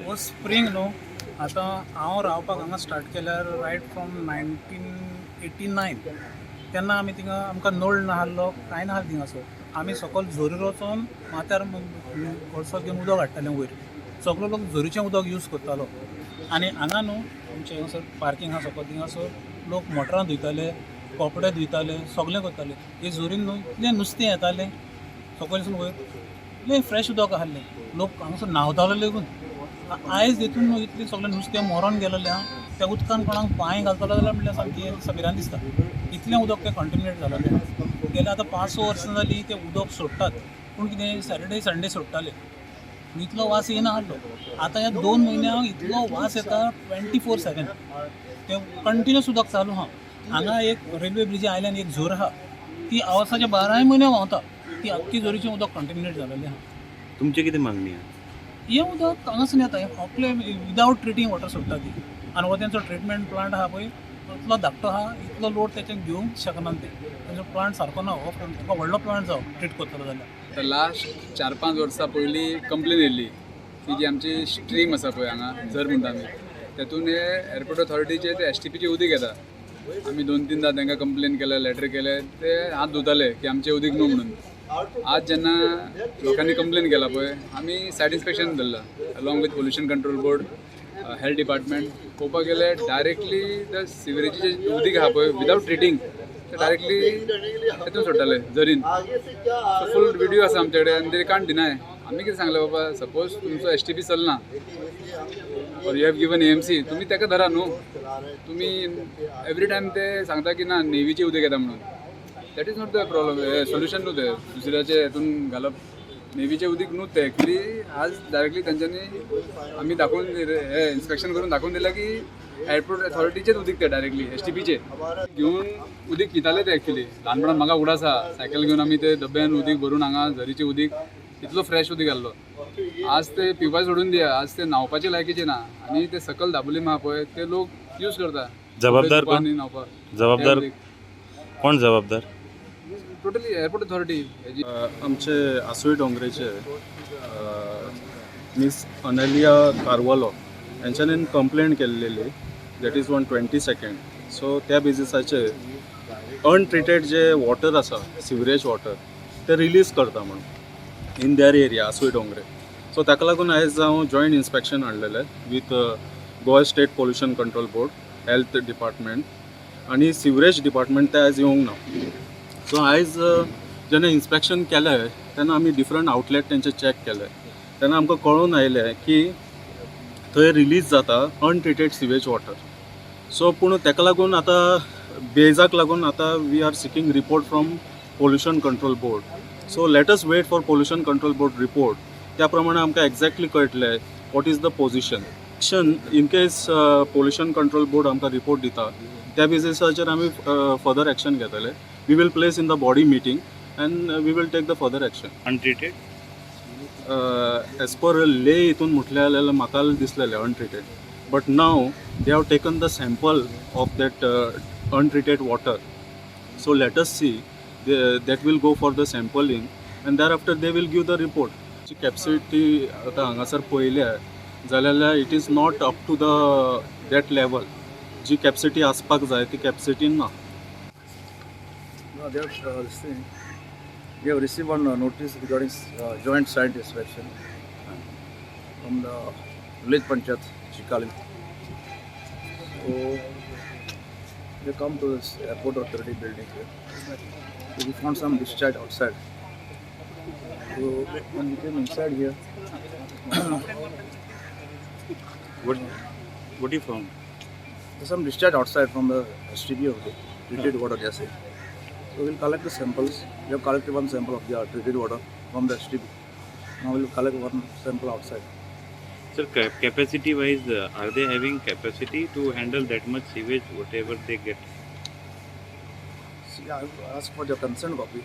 हो स्प्रिंग न्हू आतां हांव रावपाक हांगा स्टार्ट केल्यार रायट फ्रॉम 1989 तेन्ना आमी थिंगा आमकां नळ नाहल्लो कांय नाहलें थिंगासर. आमी सकयल झोरीर वचून माथ्यार कोळसो घेवन उदक हाडटाले वयर. सगळो लोक झोरीचें उदक यूज करतालो. आनी हांगा न्हू आमचें हांगासर पार्कींग आसा सकयल थिंगासर लोक मोटरां धुयताले, कपडे धुयताले, सगळें करताले. हे झोरीन न्हू इतलें नुस्तें येतालें सकयलसून वयर, इतलें फ्रेश उदक आहलें. लोक हांगासर न्हांवताले लेगून. आयज देखून न्हू इतलें सगळें नुस्तें मरोन गेलेलें आहा. त्या उदकान कोणाक पांय घालतलो जाल्यार म्हणल्यार सामकें सबिरान दिसता. इतलें उदक तें कंटिन्युएट जालेलें. गेल्या आतां 5-6 वर्सां जालीं तें उदक सोडटात, पूण कितें सॅटर्डे संडे सोडटाले. इतलो वास येना आहलो. आतां ह्या 2 म्हयन्याक इतलो वास येता 24/7. तें कंटिन्युअस उदक चालू आहा. हांगा एक रेल्वे ब्रिजा आयल्यान एक झोर आहा, ती आवर्साच्या 12 म्हयने व्हांवता. ती आख्खी झोरीचें उदक कंटिन्युएट जालेलें आहा. तुमची कितें मागणी आहा? हें उदक हांगासून येता, आपले विदावट ट्रिटींग वॉटर सोडटा ती. आनी हो तेंचो ट्रिटमेंट प्लांट आहा पळय, इतलो धाकटो आहा, इतलो लोड तेचें घेवंक शकना ते. तेंचो प्लांट सारको ना. हो तुका व्हडलो प्लांट जावं ट्रीट करतलो जाल्यार. तर लास्ट 4-5 वर्सां पयलीं कंप्लेन येयल्ली की जी आमची स्ट्रीम आसा पळय हांगा झर म्हणटा आमी, तेतून हे एअरपोर्ट ऑथॉरिटीचे ते STPचे उदीक येता. आमी 2-3दां तांकां कंप्लेन केलें, लेटर केलें, ते हात धुताले की आमचें उदीक न्हू म्हणून. आज जेन्ना लोकांनी कंप्लेन केला पळय, आमी सायट इन्स्पेक्शन धरला along with pollution control board, health department. पळोवपाक गेल्यार डायरेक्टली द सिवरेजीचें उदीक आहा पळय विदावट ट्रिटींग ते डायरेक्टली हेतून सोडटाले झरीन. सो फूल व्हिडिओ आसा आमचे कडेन आनी ते कांट डिनाय. आमी कितें सांगलें बाबा, सपोज तुमचो STP चलना और यू हॅव गिवन AMC, तुमी तेका धरा न्हू. तुमी एवरी टायम ते सांगता की ना नेवीचें उदक येता म्हणून. That is not the problem, solution न्हू ते दुसऱ्याचे हेतून घालप. नेवीचें उदीक न्हू ते. एक्चुली आज डायरेक्टली तांच्यांनी आमी दाखोवन हे इन्स्पेक्शन करून दाखोवन दिला की एअरपोर्ट ऑथॉरिटीचेच उदीक ते डायरेक्टली STPचे घेवन उदीक पिताले ते. एक्चुली ल्हानपणान म्हाका उगडास आसा, सायकल घेवन आमी ते डब्यान उदीक भरून हांगा झरीचें उदीक इतलो फ्रेश उदीक आहलो. आज ते पिवपाचें सोडून दिया, आज ते न्हांवपाचे लायकीचे ना. आनी ते सकयल दाबोलीम आहा पळय ते लोक यूज करता. जबाबदार कोण? जबाबदार कोण जबाबदार? Totally airport authority. आमचे आसोय डोंगरेचे मिस अनेलिया कार्वालो यांच्यानी कंप्लेंट केल्लेली, that is on 22nd. So त्या बेजिसाचेर अनट्रिटेड जे वॉटर आसा सिवरेज वॉटर ते रिलीज करता म्हणून in their area Asoy Dongre. So ताका लागून आयज हांव जॉयंट इन्स्पेक्शन हाडलेलें with Goa state pollution control board, health department आनी सिवरेज डिपार्टमेंट ते आयज येवंक ना. सो आयज जेन्ना इन्स्पेक्शन केलें तेन्ना आमी डिफरंट आउटलेट तेंचे चॅक केले. तेन्ना आमकां कळून आयलें की थंय रिलीज जाता अनट्रिटेड सिवेज वॉटर. सो पूण ताका लागून आतां बेजाक लागून आतां we are seeking report from pollution control board. So let us wait for pollution control board report. त्या प्रमाणे आमकां एक्झॅक्टली कळटलें what is the position. In case pollution control board आमकां रिपोर्ट दिता त्या बेजिसाचेर आमी फर्दर एक्शन घेतले. We will place in the body meeting and we will take the further action. Untreated as per ले हितून म्हटलें जाल्यार म्हाका दिसलेलें untreated, but now they have taken the sample of that untreated water. So let us see that will go for the sampling and there after they will give the report. जी capacity आतां हांगासर पळयल्या जाल्यार it is not up to the that level. जी capacity आसपाक जाय ती capacity ना. We have received one notice regarding joint site inspection from the village panchayat Chikali. So they come to this airport authority building here. So we found some discharge outside. So when we came inside here, what you found? there's some discharge outside from the STP of the treated water gas. So we'll collect the samples. We have collected one sample of the treated water from the STP. Now we'll collect one sample outside. Sir, capacity wise, are they having capacity to handle that much sewage, whatever they get? See, I will ask for the consent copy.